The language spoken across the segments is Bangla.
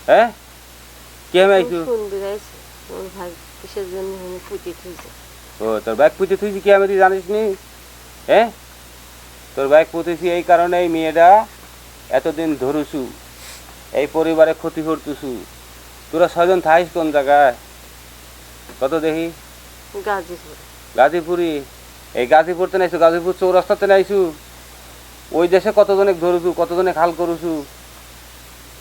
হ্যাঁ কে আইছু? শুনবি গাইছে ওর ভাই কিসের জন্য আমি পুঁতি থুইছে। ও তোর ব্যাগ পুঁতে থুইছি কে আমি জানিস নি? হ্যাঁ তোর ব্যাগ পুঁতেছি এই কারণে এই মেয়েটা এতদিন ধরুছু, এই পরিবারে ক্ষতি করতেছু। তোরা ছয়জন থাইস কোন জায়গায় কত দেখি? গাজীপুর। গাজীপুরি? এই গাজীপুরতে নাইছু, গাজীপুর চৌরাস্তাতে নাইছু? ওই দেশে কতজনে ধরুছু, কতজনে খাল করুছু,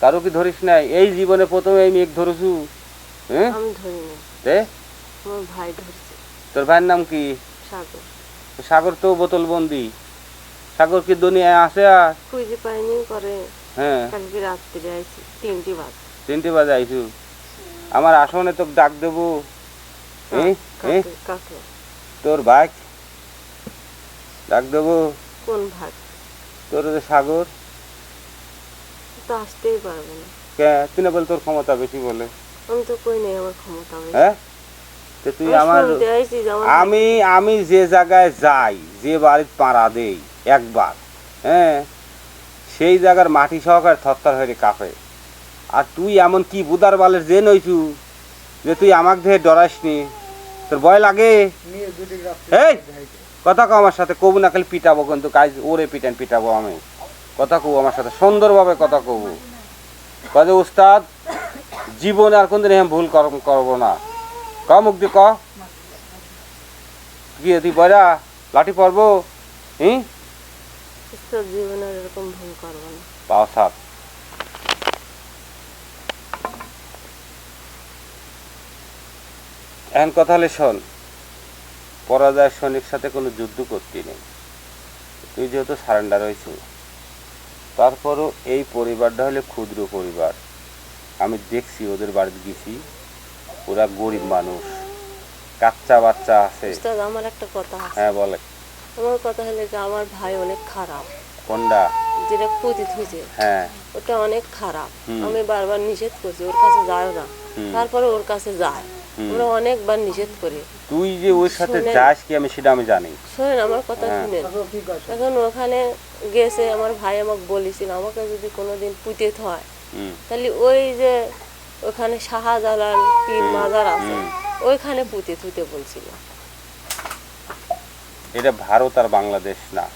কারো কি ধরিস নাই? এই জীবনে প্রথম এই মেঘ ধরুছু। হ্যাঁ আমি ধরিনি, রে আমার ভাই ধরছে। তোর ভাইয়ের নাম কি? সাগর। সাগর তো বোতল বন্দি। সাগর কি দুনিয়ায় আছে আর? খুঁজে পাইনি করে। হ্যাঁ কালকে রাত্রে আইছি 3টি বাজে। 3টে বাজে আইছু? আমার আসনে তোকে ডাক দেবো। কাকে? তোর ভাই ডাক দেবো। কোন ভাগ? তোর যে সাগর। তো আসতেই পারবে না। কে তুই না বল তোর ক্ষমতা বেশি বলে? আমি তো কই নাই আমার ক্ষমতা বেশি। হ্যাঁ তো তুই আমার আমি আমি যে জায়গায় যাই, যে বাড়ির পাড়া দেই একবার, হ্যাঁ সেই জায়গার মাটি সহকারে থরথর হয়ে কাঁপে। আর তুই এমন কি বুদার বালের যে নইছু যে তুই আমাকে ধরে ডরাস নি? তোর ভয় লাগে? এই কথা কও আমার সাথে, কবু না খালি পিটাবো কিন্তু কাজ ওরে পিটাবো আমি। কথা কবু আমার সাথে সুন্দরভাবে কথা কবু। কাজে উস্তাদ জীবনে আর কোনদিন আমি ভুল করবো না। ক মুখ দি ক গিয়ে তুই বয়রা লাঠি পরবো? জীবনে এরকম ভুল করবো না। পাও সাপ এখন কথা হলে শোন, পরাজয় সৈনিক সাথে কোনো যুদ্ধ করতে নেই। তুই যেহেতু সারেন্ডার হয়েছ, তারপরও এই পরিবারটা হলে ক্ষুদ্র পরিবার। আমি দেখছি ওদের বাড়িতে গেছি, ওরা গরিব মানুষ, কাচ্চা বাচ্চা আছে। আমার একটা কথা আছে। হ্যাঁ বলে। আমার কথা হলে যে আমার ভাই অনেক খারাপ। কোনটা? যেটা পুঁতি থুইছে হ্যাঁ ওটা অনেক খারাপ। আমি বারবার নিষেধ করছি ওর কাছে যায় না, তারপরে ওর কাছে যায়। আমরা অনেকবার নিষেধ করি। তুই যে ওর সাথে যাস কি আমি সেটা আমি জানি। শোনেন আমার কথা শুনেন। এখন ওখানে গেছে আমার ভাই আমাকে বলেছিল আমাকে যদি কোনোদিন পুঁতে হয় তাহলে ওই যে ওখানে শাহজালাল পীর মাজার আছে ওইখানে পুঁতে থুইতে বলছিল। এটা ভারত আর বাংলাদেশ না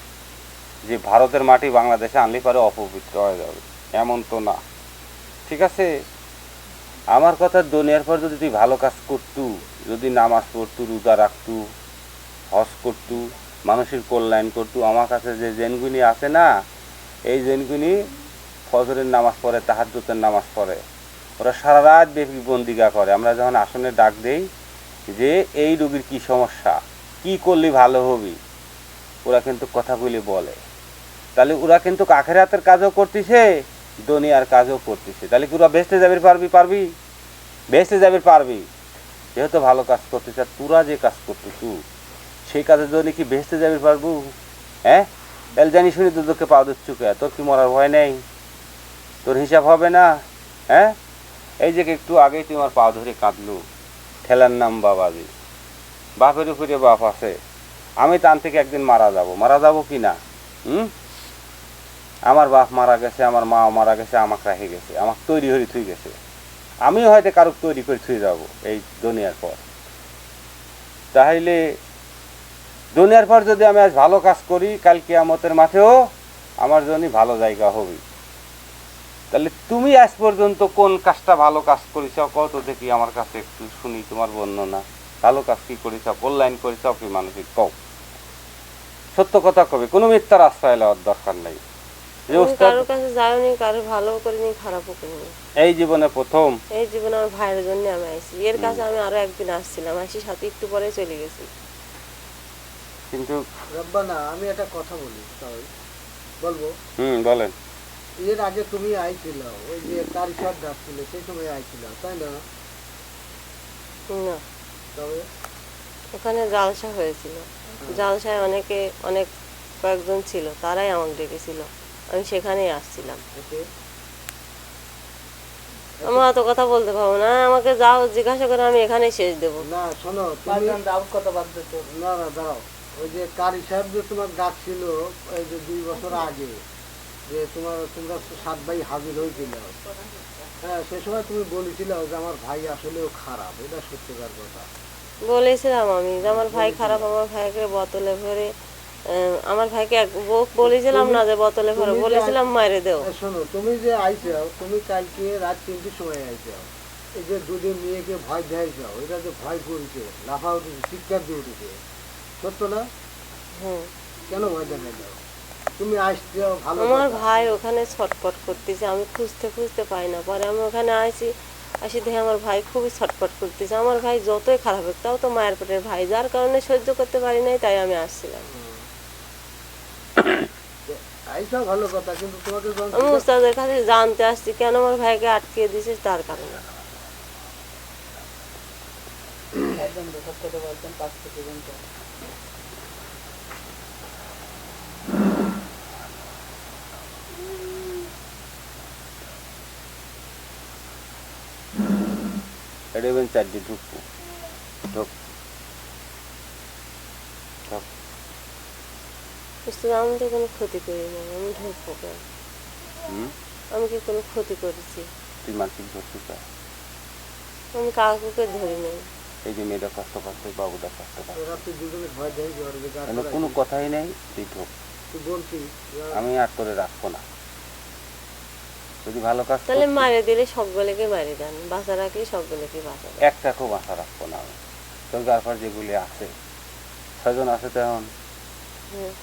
যে ভারতের মাটি বাংলাদেশে আনলে পরে অপবিত্র হয়ে যাবে, এমন তো না। ঠিক আছে, আমার কথা দুনিয়ার পর যদি তুই ভালো কাজ করতু, যদি নামাজ পড়তু, রোজা রাখতু, হজ করতু, মানুষের কল্যাণ করতু, আমার কাছে যে জেনগুনি আছে না, এই জেনগুনি ফজরের নামাজ পড়ে, তাহাজ্জুদের নামাজ পড়ে, ওরা সারা রাত ব্যাপী বন্দিগা করে। আমরা যখন আসনে ডাক দেই যে এই রোগীর কি সমস্যা, কি করলে ভালো হবি, ওরা কিন্তু কথাগুলি বলে। তাহলে ওরা কিন্তু আখিরাতের কাজও করতেছে, দুনিয়ার কাজও করতেছে। তাহলে কি ওরা বেহেশতে যাবে পারবি? বেহেশতে যাবে পারবি? যেহেতু ভালো কাজ করতেছে, আর তোরা যে কাজ করতেছু সেই কাজের জন্য কি বেহেশতে যাবে পারবো? হ্যাঁ তাহলে জানি শুনি তোদেরকে পাও দিচ্ছু কে? তোর কি মরার ভয় নেই? তোর হিসাব হবে না? হ্যাঁ এই যে একটু আগেই তুই আমার পা ধরে কাঁদলু, ঠেলার নাম বাবাজি। বাপের উপরে বাপ আছে, আমি তান থেকে একদিন মারা যাবো কি না? আমার বাপ মারা গেছে, আমার মা মারা গেছে, আমাকে রেখে গেছে, আমাকে তৈরি হয়ে থুই গেছে। আমিও হয়তো কারো তৈরি করে থুই যাব এই দুনিয়ার পর। তাহলে দুনিয়ার পর যদি আমি আজ ভালো কাজ করি, কাল কিয়ামতের মাঠেও আমার জন্য ভালো জায়গা হবে। তাহলে তুমি আজ পর্যন্ত কোন কাজটা ভালো কাজ করেছ কত দেখি আমার কাছে একটু শুনি তোমার বর্ণনা। ভালো কাজ কি করেছ, কল্যাণ করেছ কি মানসিক কও, সত্য কথা কবে, কোনো মিথ্যার আশ্রয় লওয়ার দরকার নেই। কারোর কাছে যাইনি, কারো ভালো করিনি, খারাপও করিনি। এই জীবনে প্রথম, এই জীবনে আমার ভাইয়ের জন্য আমি আইছি। এর কাছে আমি আরো একদিন আসছিলাম, আসি সাথে একটু পরে চলে গেছি। কিন্তু রব্বানা আমি একটা কথা বলি, তাই বলবো? বলেন। এর আগে তুমি আইছিল, ওই যে কারিশর ডাকছিল সেই সময় আইছিল, তাই না? না, তবে ওখানে জালসা হয়েছিল। জালসায় অনেক কয়েকজন ছিল, তারাই আমাকে ডেকেছিল, আমি সেখানেই আসছিলাম। আমি অত কথা বলতে পারবো না, আমাকে যাও জিজ্ঞাসা করে আমি এখানেই শেষ দেবো। না শোনো, কথা বাদ দিতো না। দাঁড়াও, ওই যে কারি সাহেব যে তোমার ডাকছিল এই যে 2 বছর আগে, যে তোমরা 7 ভাই হাজির হয়েছিল, হ্যাঁ সে সময় তুমি বলেছিলে যে আমার ভাই আসলেও খারাপ, এটা সত্যিকার কথা। বলেছিলাম আমি যে আমার ভাই খারাপ, আমার ভাইকে বোতলে ভরে আমার ভাইকে বলেছিলাম না যে বোতলে ভরে, তুমি যে বলেছিলাম মারে দেও। শোনো, তুমি যে আইসাও, তুমি কালকে রাত 3টের সময় আইসাও, এই যে দুধের মেয়েকে ভয় দেখাইছাও, এটা যে ভয় করেছে, লাফা উঠেছে, চিৎকার দিয়ে উঠেছে, সত্য না? হুম, কেন ভয় দেখাই দাও? তুমি আসতেও ভালো আমার কথা। ভাই ওখানে ছটফট করতেছে, আমি খুঁজতে খুঁজতে পাই না, পরে আমি ওখানে আসি দেখে আমার ভাই খুবই ছটফট করতেছে। আমার ভাই যতই খারাপ হোক তাও তো মায়ের পেটের ভাই, যার কারণে সহ্য করতে পারি নাই, তাই আমি আসছিলাম। আইসাও ভালো কথা, কিন্তু তোমাকে যখন আমি উস্তাদের কাছে জানতে আসছি কেন আমার ভাইকে আটকিয়ে দিছিস, তার কারণে। এটা এবার 4 ঢুকবো, ঢুক ঢুক। উস্তাদ আমি তো কোনো ক্ষতি করি না, আমি ঢুকবো কেন? হুম, আমি কি কোনো ক্ষতি করেছি? তুই মানসিক ধরছিস না? আমি কাকুকে ধরি নাই। এই যে মেয়েটা কষ্ট পাচ্ছে, বাবুটা কষ্ট পাচ্ছে, ওরা তুই দুজনে ভয় দেখাই যাওয়ার যে এখানে কোনো কথাই নেই, তুই ঢুক। তুই বলছিস আমি আর তোরে রাখবো না, যদি ভালো কাজ তাহলে করতিস, মারে দিলে সবগুলোকে মারি দেন, বাঁচা রাখলে সবগুলোকে বাঁচা দেন। একটাকেও বাসা রাখবো না আমি। তোর গারপার যেগুলি আছে, 6জন আছে তো এখন, হুম।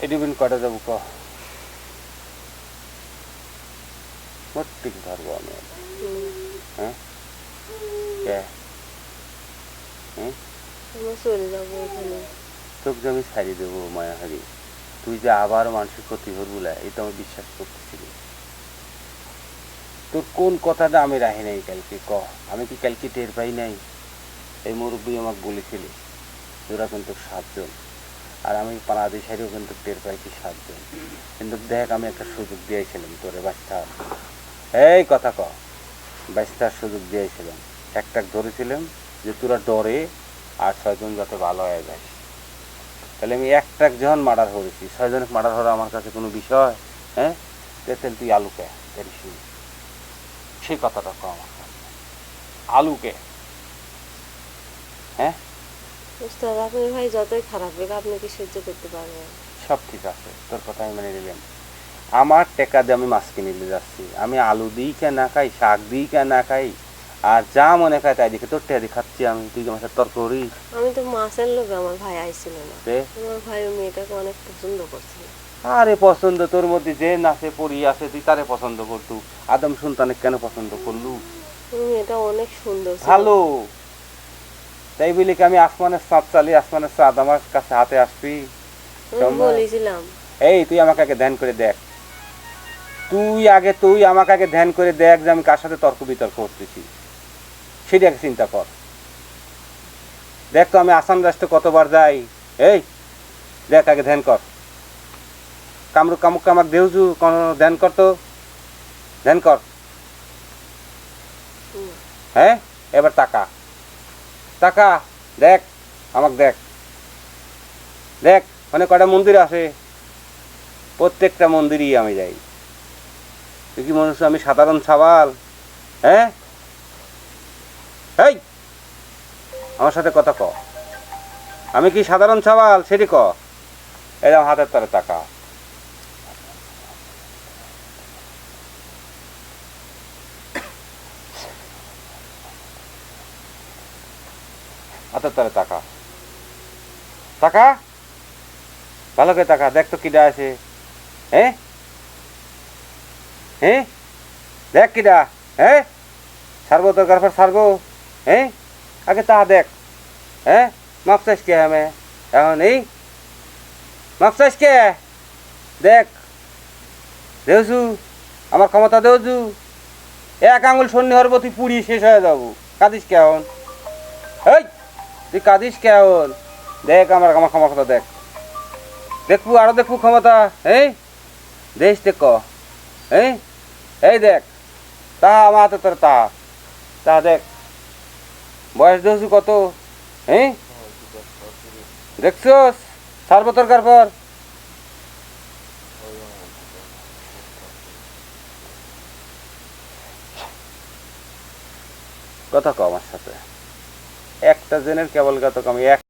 এডিবিন কটা যাবো ক? ঠিক ধরবো আমি আর। হ্যাঁ কে? হুম, আমরা চলে যাবো এখানে। তোকে যে আমি ছাড়িয়ে দেবো মায়াহারি, তুই যে আবার মানুষের ক্ষতি করবুলা, এটা আমি বিশ্বাস করতেছিলি। তোর কোন কথাটা আমি রাখি নাই কালকে ক? আমি কি কালকে টের পাই নাই? এই মুরব্বী আমাকে বলেছিল তোরা কিন্তু 7জন, আর আমি পানাদি সাইডেও কিন্তু টের পাইছি 7জন, কিন্তু দেখ আমি একটা সুযোগ দিয়েছিলাম তোরে বাচ্চা, এই কথা ক, বাচ্চার সুযোগ দিয়েছিলাম, একটা ধরেছিলাম যে তোরা ডরে আর 6জন যাতে ভালো হয়ে যায়। তাহলে আমি একটা যখন মার্ডার করেছি, 6জনের মার্ডার হওয়া আমার কাছে কোনো বিষয়? হ্যাঁ, তাহলে তুই আলুকে জানিস নি? সেই কথাটা কো আমার কাছে, আলুকে। হ্যাঁ, উস্তাদ আপনার ভাই যতই খারাপ হোক আপনি কি সহ্য করতে পারবেন? সব ঠিক আছে, তোর কথা আমি মেনে নিলাম। আমার টাকা দিয়ে আমি মাছ কিনে নিয়ে যাচ্ছি, আমি আলু দিই কে না খাই, শাক দিই কে না খাই, আর যা মনে খাই তাই দেখে তোর টেকা দিয়ে খাচ্ছি আমি, তুই যে মাছের তর্ক করিস। আমি তো মাছের লোভে আমার ভাই আইছিল না, রে, আমার ভাই ওই মেয়েটাকে অনেক পছন্দ করছিল। আরে পছন্দ তোর মধ্যে যে নাচে পড়ি আছে তুই তারে পছন্দ করতু, আদম সন্তানে কেন পছন্দ করলু? ওই মেয়েটা অনেক সুন্দর ছিল। ভালো, তাই বলি কি আমি আসমানের চাঁদ চালি, আসমানের চাঁদ আমার কাছে হাতে আসবি? আমি সম্ভব? বলেছিলাম এই তুই আমাকে আগে ধ্যান করে দেখ, তুই আমাকে আগে ধ্যান করে দেখ যে আমি কার সাথে তর্ক বিতর্ক করতেছি, সেটা আগে চিন্তা কর। দেখ তো আমি আসাম রাষ্ট্রে কতবার যাই, এই দেখ আগে ধ্যান কর, কামরুক কামুক কামাক দেউজু কোন ধ্যান কর তো, ধ্যান কর। হুম। হ্যাঁ, এবার টাকা টাকা দেখ, আমাকে দেখ, দেখ মানে কটা মন্দির আছে, প্রত্যেকটা মন্দিরই আমি যাই। তুই কি মনে হচ্ছে আমি সাধারণ সাবাল? হ্যাঁ, এই আমার সাথে কথা ক, আমি কি সাধারণ সাবাল সেটি ক। এরকম হাতের তরে টাকা, হাতের তরে টাকা, টাকা ভালো করে টাকা, দেখ তো কিডা আছে। হ্যাঁ হ্যাঁ, দেখ কিডা, হ্যাঁ ছাড়বো তোর গারফার ছাড়বো, হ্যাঁ আগে তা দেখ। হ্যাঁ, মাপ চাইস কে আমি এখন, এই মাপ চাইস কে, দেখ দেউছু আমার ক্ষমতা দেউছু, এক আঙুল সন্নি হরবো তুই পুড়ি শেষ হয়ে যাবো, কাঁদিস কে এখন, এই তুই কাঁদিস কে এখন, দেখ আমার আমার ক্ষমতা দেখ, দেখবো আরো দেখবো ক্ষমতা, এই দেশ দেখ, এই এই দেখ তা আমার হাতে তোর তা তা দেখ, বয়স দেখছি কত, হ্যাঁ দেখছস সার্বতরকার পর কথা কম আমার সাথে একটা জেনের কেবল কত কম এক